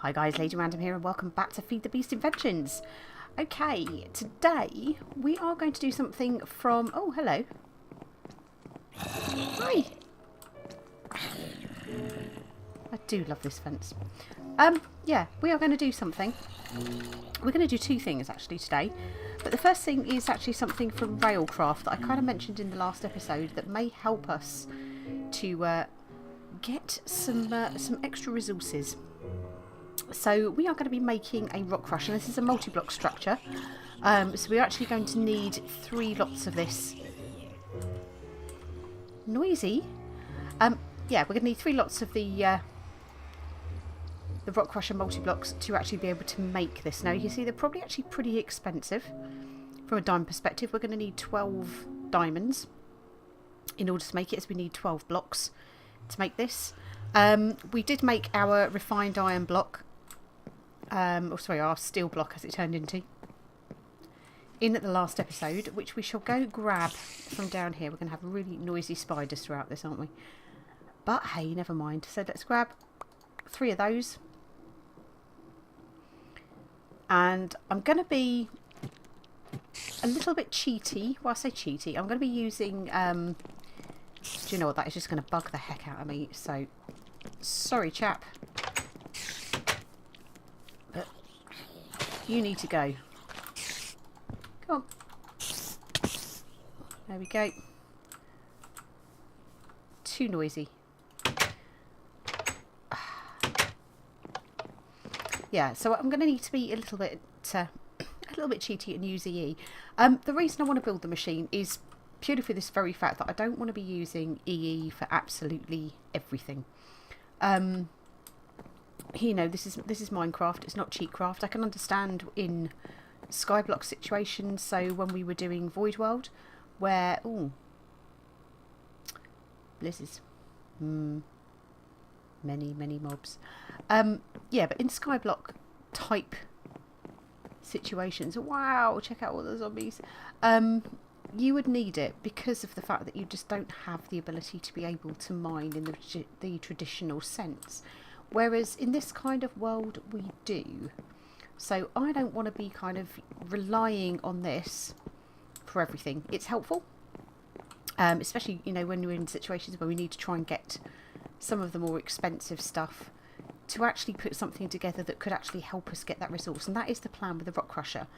Hi guys, Lady Random here and welcome back to FTB Inventions. Okay, today we are going to do something from... Oh, hello. Hi. I do love this fence. Yeah, we are going to do something. We're going to do two things actually today. But the first thing is actually something from Railcraft that I kind of mentioned in the last episode that may help us to get some extra resources. So we are going to be making a rock crusher. This is a multi-block structure. So we're actually going to need 3 lots of this. Noisy. Yeah, we're going to need 3 lots of the rock crusher multi-blocks to actually be able to make this. Now you can see they're probably actually pretty expensive from a diamond perspective. We're going to need 12 diamonds in order to make it, as we need 12 blocks to make this. We did make our refined iron block. Or sorry, our steel block as it turned into in the last episode, which we shall go grab from down here. We're going to have really noisy spiders throughout this, aren't we? But hey, never mind. So let's grab 3 of those. And I'm going to be a little bit cheaty. Well, I say cheaty. I'm going to be using... do you know what? That is just going to bug the heck out of me. So, sorry, chap. But you need to go. Come on. There we go. Too noisy. Yeah, so I'm going to need to be a little bit cheaty and use EE. The reason I want to build the machine is purely for this very fact that I don't want to be using EE for absolutely everything. You know, this is Minecraft. It's not Cheatcraft. I can understand in skyblock situations. So when we were doing Void World, where blizzards, many mobs. Yeah, but in skyblock type situations, wow! Check out all the zombies. You would need it because of the fact that you just don't have the ability to be able to mine in the traditional sense. Whereas in this kind of world we do. So I don't want to be kind of relying on this for everything. It's helpful, especially, you know, when we're in situations where we need to try and get some of the more expensive stuff to actually put something together that could actually help us get that resource. And that is the plan with the rock crusher.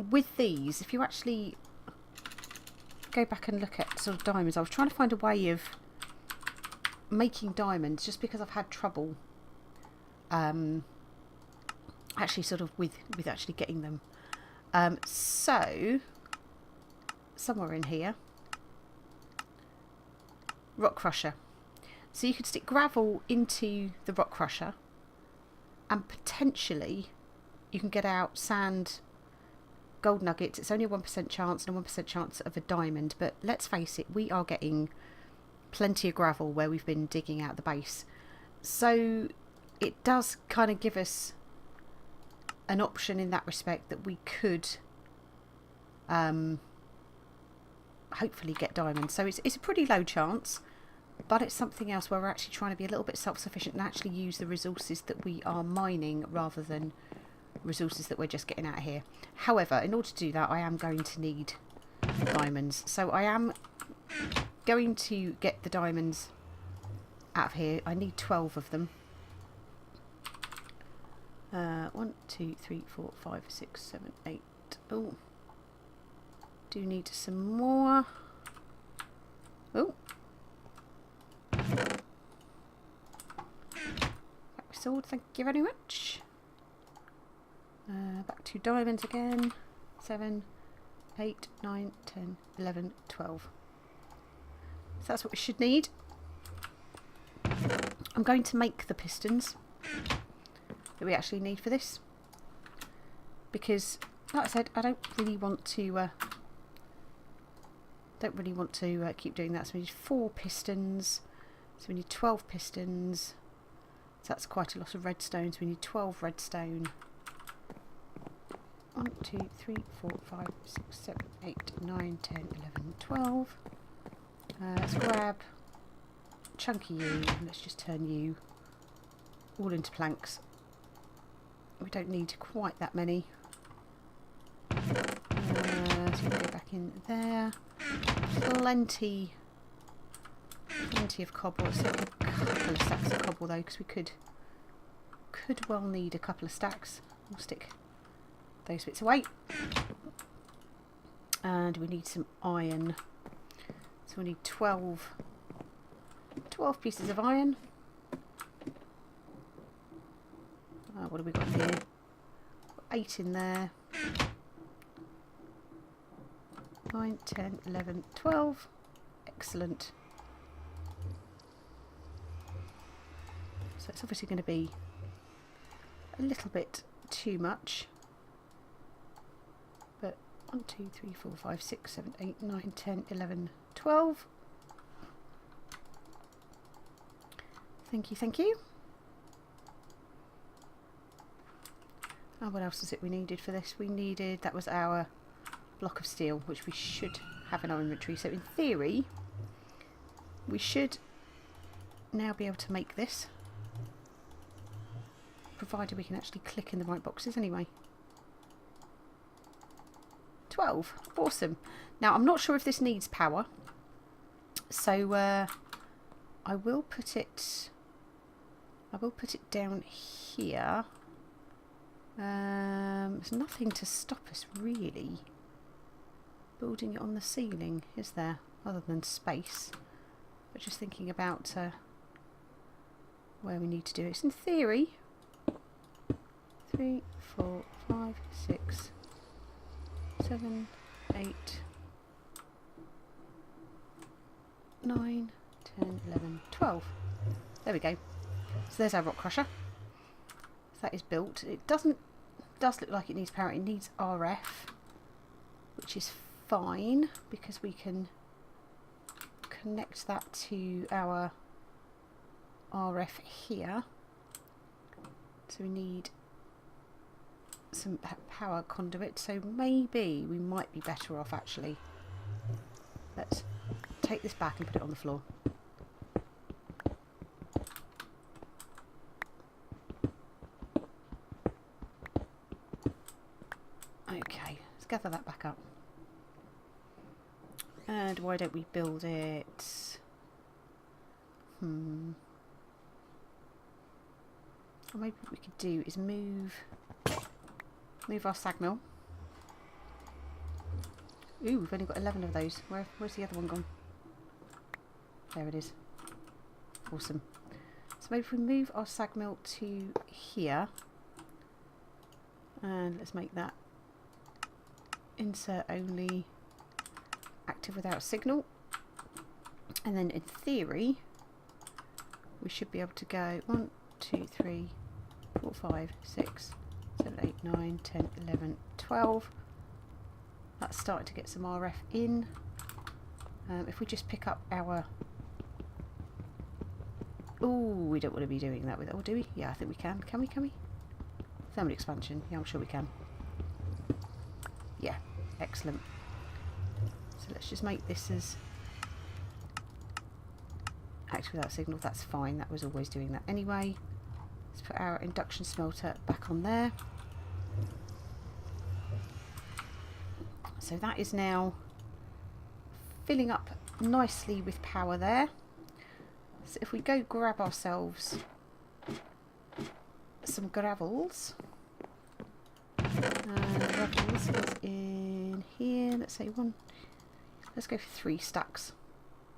With these, if you actually go back and look at sort of diamonds, I was trying to find a way of making diamonds just because I've had trouble actually sort of with actually getting them. So somewhere in here, rock crusher. So you could stick gravel into the rock crusher and potentially you can get out sand, gold nuggets. It's only a 1% chance and a 1% chance of a diamond, but let's face it, we are getting plenty of gravel where we've been digging out the base. So it does kind of give us an option in that respect that we could hopefully get diamonds. So it's a pretty low chance, but it's something else where we're actually trying to be a little bit self-sufficient and actually use the resources that we are mining rather than resources that we're just getting out here. However, in order to do that, I am going to need diamonds. So I am going to get the diamonds out of here. I need 12 of them. 1, 2, 3, 4, 5, 6, 7, 8. Oh, do need some more. Oh. Sword, thank you very much. Back to diamonds again. 7, 8, 9, 10, 11, 12. So that's what we should need. I'm going to make the pistons that we actually need for this. Because, like I said, I don't really want to keep doing that. So we need 4 pistons. So we need 12 pistons. So that's quite a lot of redstone. So we need 12 redstone. 1, 2, 3, 4, 5, 6, 7, 8, 9, 10, 11, 12. Let's grab chunky you and let's just turn you all into planks. We don't need quite that many. So we go back in there. Plenty of cobble. Let's take a couple of stacks of cobble though, because we could well need a couple of stacks. We'll stick those bits away. And we need some iron. So we need 12 pieces of iron. What have we got here? 8 in there. 9, 10, 11, 12. Excellent. So it's obviously going to be a little bit too much. But 1, 2, 3, 4, 5, 6, 7, 8, 9, 10, 11, 12. Thank you, thank you. Oh, what else is it we needed for this? We needed, that was our block of steel, which we should have in our inventory. So in theory, we should now be able to make this, provided we can actually click in the right boxes anyway. 12. Awesome. Now, I'm not sure if this needs power, so I will put it down here. There's nothing to stop us really building it on the ceiling, is there, other than space? But just thinking about where we need to do it. So in theory, 3, 4, 5, 6, 7, 8, 9, 10, 11, 12. There we go. So there's our rock crusher. So that is built. It does look like it needs power. It needs RF, which is fine because we can connect that to our RF here. So we need some power conduit, so maybe we might be better off actually. Let's take this back and put it on the floor. Okay, let's gather that back up. And why don't we build it? Or maybe what we could do is move our sag mill. Ooh, we've only got 11 of those. Where's the other one gone? There it is. Awesome. So maybe if we move our sag mill to here, and let's make that insert only, active without signal, and then in theory we should be able to go 1, 2, 3, 4, 5, 6, 7, 8, 9, 10, 11, 12. That's starting to get some RF in. If we just pick up our... Oh, we don't want to be doing that with it. Oh, do we? Yeah, I think we can. Can we? Thermal expansion. Yeah, I'm sure we can. Yeah, excellent. So let's just make this as active without signal. That's fine. That was always doing that anyway. Let's put our induction smelter back on there. So that is now filling up nicely with power there. So if we go grab ourselves some gravels. Gravels is in here. Let's say one. Let's go for 3 stacks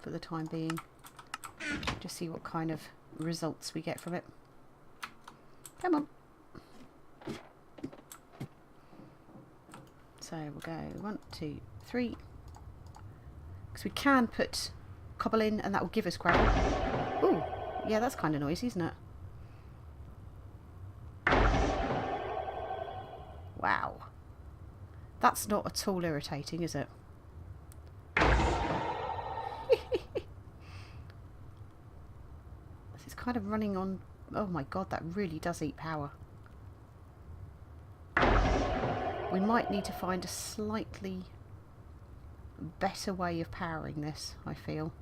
for the time being. Just see what kind of results we get from it. Come on. So we'll go 1, 2, 3. Because we can put cobble in and that will give us gravel. Ooh, yeah, that's kind of noisy, isn't it? Wow. That's not at all irritating, is it? This is kind of running on... Oh my god, that really does eat power. We might need to find a slightly better way of powering this, I feel.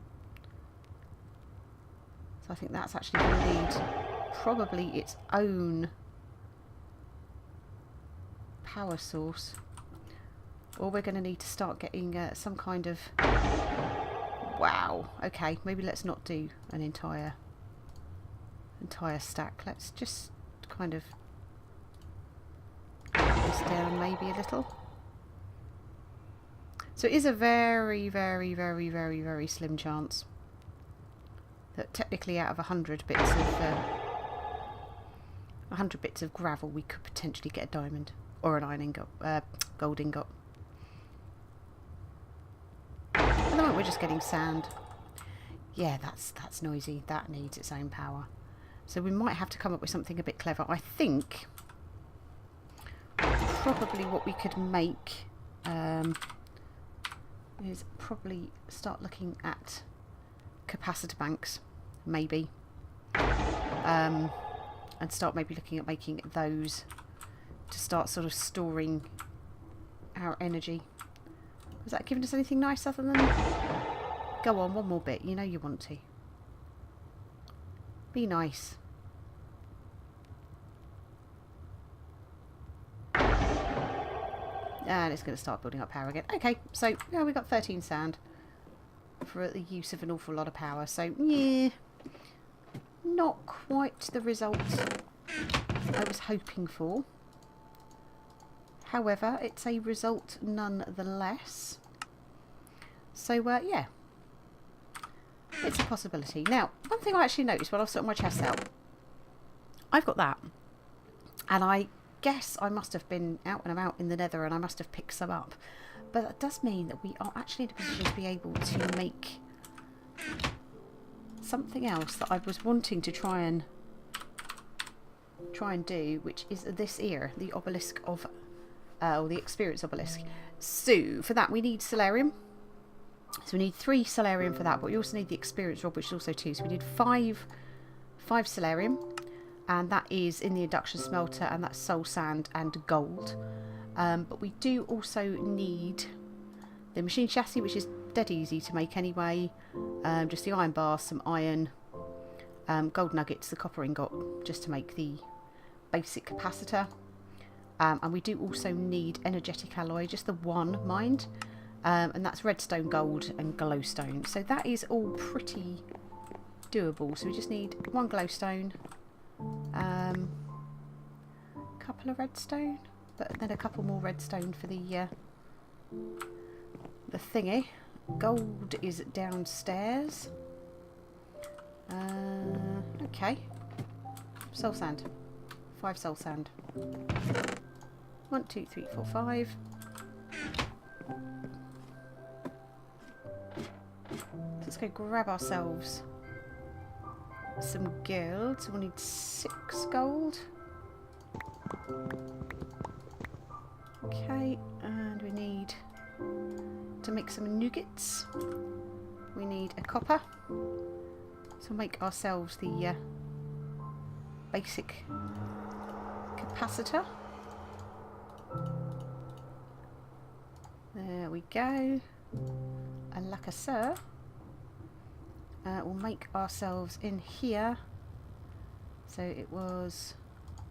So I think that's actually going to need probably its own power source, or we're going to need to start getting some kind of... Wow. Okay, maybe let's not do an entire stack. Let's just kind of cut this down maybe a little. So it is a very, very, very, very, very slim chance that technically out of 100 bits of gravel we could potentially get a diamond or an iron ingot, gold ingot. At the moment we're just getting sand. Yeah, that's noisy. That needs its own power. So we might have to come up with something a bit clever. I think probably what we could make is probably start looking at capacitor banks, maybe, and start maybe looking at making those to start sort of storing our energy. Has that given us anything nice other than... Go on, one more bit. You know you want to. Be nice. And it's going to start building up power again. Okay, so yeah, we got 13 sand for the use of an awful lot of power. So yeah, not quite the result I was hoping for. However, it's a result nonetheless. So yeah, it's a possibility. Now, one thing I actually noticed when I was sorting my chest out, I've got that, and I guess I must have been out and about in the nether and I must have picked some up. But that does mean that we are actually in a position to be able to make something else that I was wanting to try and do, which is this here, the obelisk of, or the experience obelisk. So for that we need solarium. So we need 3 solarium for that, but we also need the experience rod, which is also 2. So we need 5 solarium. And that is in the induction smelter, and that's soul sand and gold. But we do also need the machine chassis, which is dead easy to make anyway. Just the iron bar, some iron, gold nuggets, the copper ingot, just to make the basic capacitor. And we do also need energetic alloy, just the one, mind. And that's redstone, gold and glowstone. So that is all pretty doable. So we just need 1 glowstone. Couple of redstone, but then a couple more redstone for the thingy. Gold is downstairs. Okay. Soul sand. 5 soul sand. 1, 2, 3, 4, 5. Let's go grab ourselves some gold. So we'll need 6 gold. Okay, and we need to make some nuggets. We need a copper. So we'll make ourselves the basic capacitor. There we go. And like I said, we'll make ourselves in here. So it was, I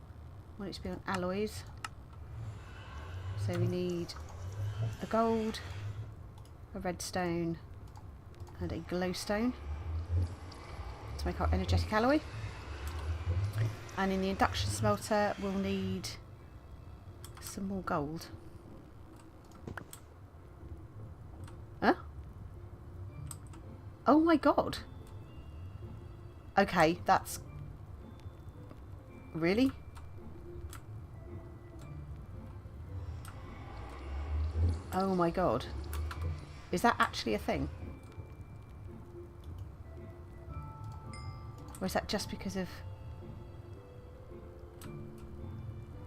want it to be on alloys. So we need a gold, a redstone and a glowstone to make our energetic alloy. And in the induction smelter we'll need some more gold. Huh? Oh my god. Okay, that's... Really? Oh my god. Is that actually a thing? Or is that just because of...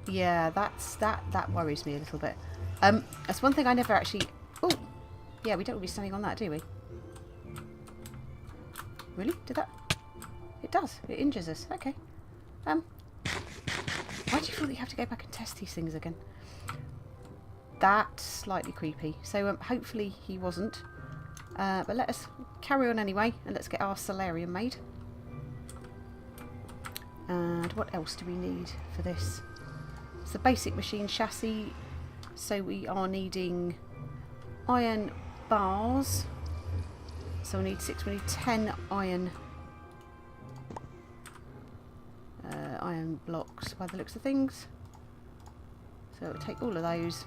Yeah, that worries me a little bit. That's one thing I never actually... Oh! Yeah, we don't want to be standing on that, do we? Really? Did that? It does. It injures us. Okay. Why do you feel that you have to go back and test these things again? That's slightly creepy. So hopefully he wasn't. But let us carry on anyway, and let's get our solarium made. And what else do we need for this? It's the basic machine chassis. So we are needing iron bars. So we need 6, we need 10 iron blocks by the looks of things. So we'll take all of those.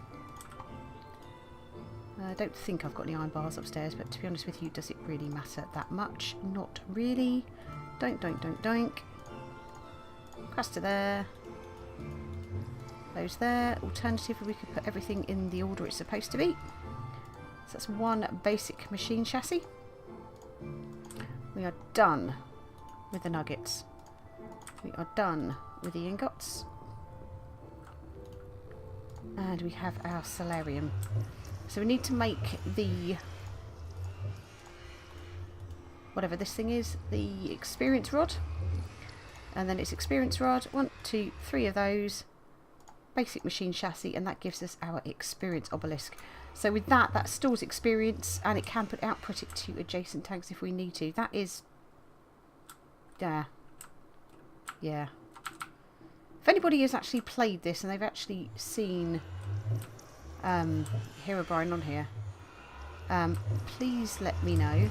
I don't think I've got any iron bars upstairs, but to be honest with you, does it really matter that much? Not really. Doink, doink, doink, doink. Across to there. Those there. Alternatively, we could put everything in the order it's supposed to be. So that's one basic machine chassis. We are done with the nuggets. We are done with the ingots. And we have our solarium. So we need to make the, whatever this thing is, the experience rod. And then it's experience rod. 1, 2, 3 of those. Basic machine chassis, and that gives us our experience obelisk. So with that, that stores experience, and it can output it to adjacent tanks if we need to. That is, yeah. If anybody has actually played this and they've actually seen Herobrine on here, please let me know.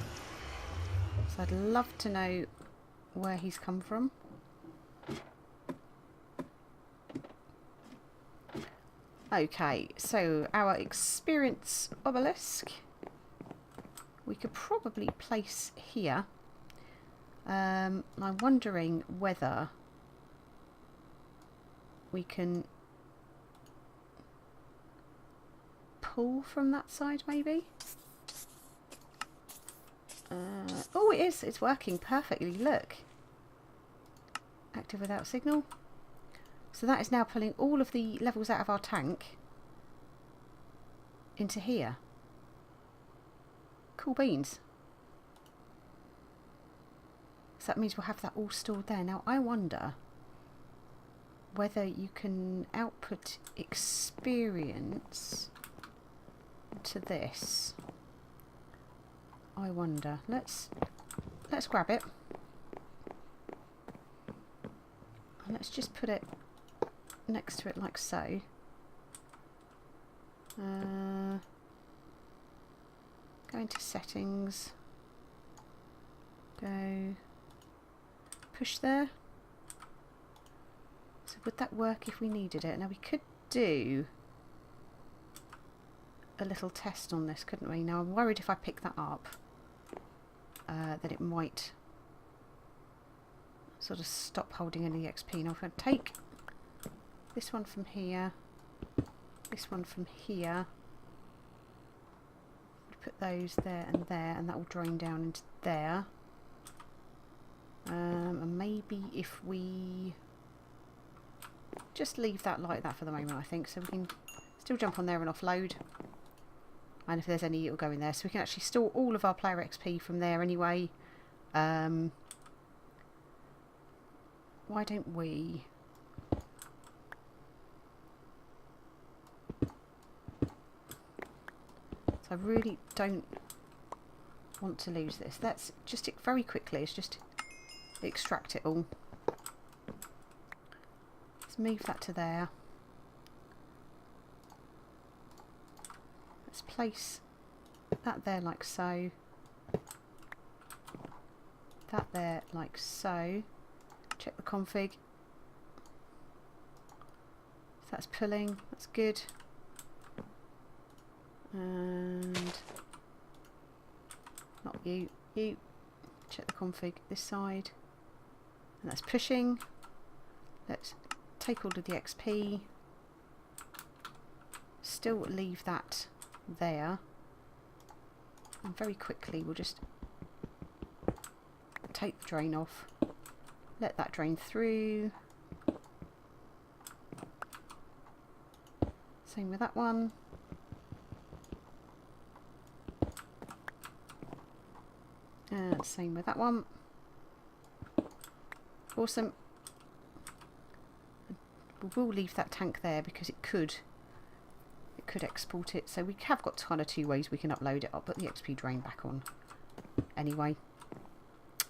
So I'd love to know where he's come from. Okay, so our experience obelisk we could probably place here. I'm wondering whether we can pull from that side maybe. Oh, it is. It's working perfectly. Look. Active without signal. So that is now pulling all of the levels out of our tank into here. Cool beans. So that means we'll have that all stored there. Now I wonder whether you can output experience to this. I wonder. Let's grab it. And let's just put it next to it like so. Go into settings. Go push there. So would that work if we needed it? Now we could do a little test on this, couldn't we? Now I'm worried if I pick that up that it might sort of stop holding any XP. Now if I take this one from here, this one from here, put those there, and that will drain down into there. And maybe if we just leave that like that for the moment, I think, so we can still jump on there and offload. And if there's any, it'll go in there. So we can actually store all of our player XP from there anyway. Why don't we... So I really don't want to lose this. Let's just very quickly, let's just extract it all. Let's move that to there. Let's place that there like so. That there like so. Check the config. So that's pulling, that's good. And not you, you. Check the config this side. And that's pushing. Let's take all of the XP. Still leave that there. And very quickly we'll just take the drain off. Let that drain through. Same with that one. And same with that one. Awesome. We'll leave that tank there because it could export it. So we have got kind of two ways we can upload it. I'll put the XP drain back on anyway.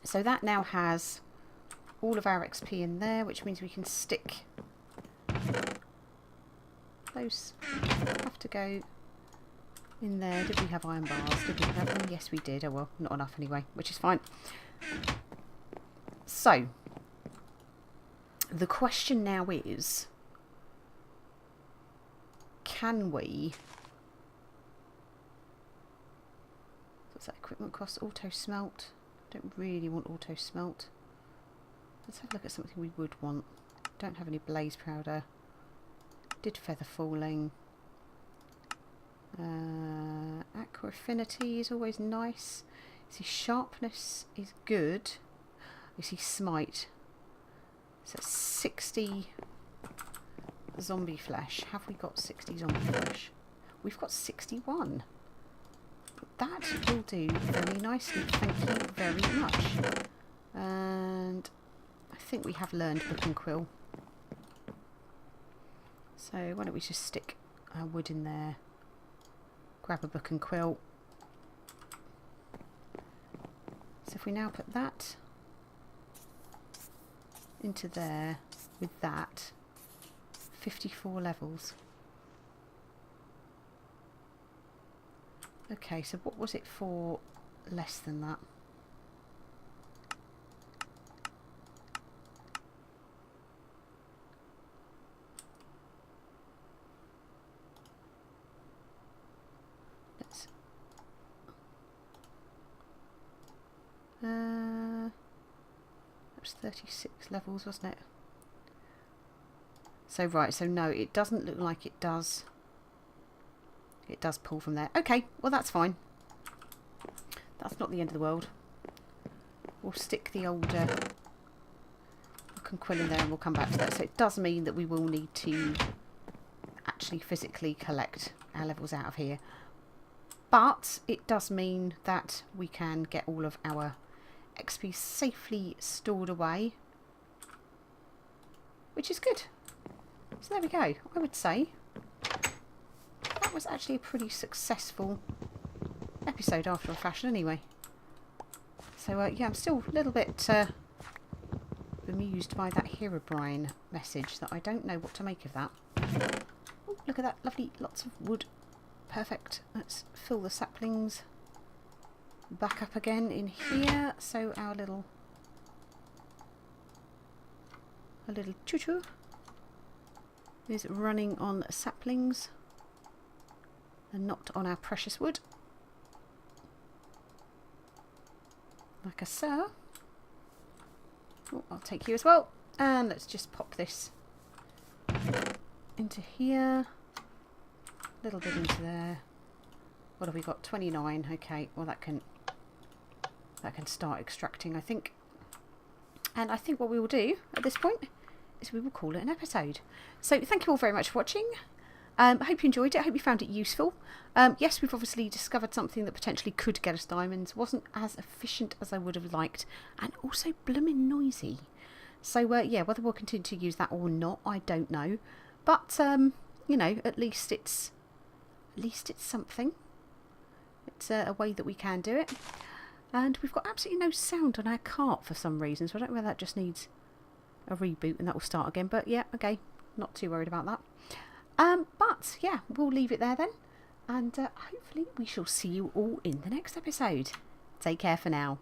So that now has all of our XP in there, which means we can stick those have to go in there. Did we have iron bars? Did we have them? Yes, we did. Oh well, not enough anyway, which is fine. So, the question now is, can we... What's that equipment cost? Auto smelt. Don't really want auto smelt. Let's have a look at something we would want. Don't have any blaze powder. Did feather falling. Aqua affinity is always nice. See, sharpness is good. You see, smite. So 60 zombie flesh. Have we got 60 zombie flesh? We've got 61. That will do very nicely. Thank you very much. And I think we have learned book and quill. So why don't we just stick our wood in there. Grab a book and quill. So if we now put that into there with that, 54 levels. Okay, so what was it for less than that? Let's that was 36 levels, wasn't it? So right, so no, it doesn't look like it does. It does pull from there. Okay, well that's fine. That's not the end of the world. We'll stick the older book and quill in there and we'll come back to that. So it does mean that we will need to actually physically collect our levels out of here. But it does mean that we can get all of our XP safely stored away, which is good. So there we go. I would say that was actually a pretty successful episode after a fashion anyway. So yeah, I'm still a little bit bemused by that Herobrine message that I don't know what to make of that. Oh, look at that, lovely, lots of wood. Perfect. Let's fill the saplings back up again in here. So our little choo-choo is running on saplings and not on our precious wood. Like a so. Oh, I'll take you as well. And let's just pop this into here. A little bit into there. What have we got? 29. Okay, well that can start extracting, I think. And I think what we will do at this point is we will call it an episode. So thank you all very much for watching. I hope you enjoyed it. I hope you found it useful. Yes, we've obviously discovered something that potentially could get us diamonds. Wasn't as efficient as I would have liked, and also blooming noisy. So yeah, whether we'll continue to use that or not, I don't know. But you know, at least it's something. It's a way that we can do it. And we've got absolutely no sound on our cart for some reason, so I don't know whether that just needs a reboot and that will start again. But yeah, okay, not too worried about that. But yeah, we'll leave it there then, and hopefully we shall see you all in the next episode. Take care for now.